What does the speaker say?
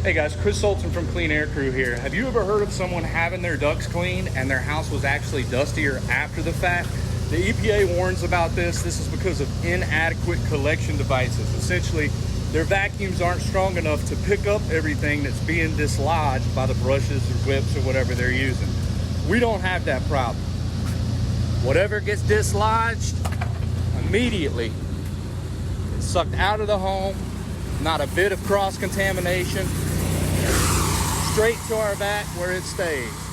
Hey guys, Chris Sultan from Clean Air Crew here. Have you ever heard of someone having their ducts cleaned and their house was actually dustier after the fact? The EPA warns about this. This is because of inadequate collection devices. Essentially, their vacuums aren't strong enough to pick up everything that's being dislodged by the brushes or whips or whatever they're using. We don't have that problem. Whatever gets dislodged, immediately it's sucked out of the home. Not a bit of cross-contamination. Straight to our back where it stays.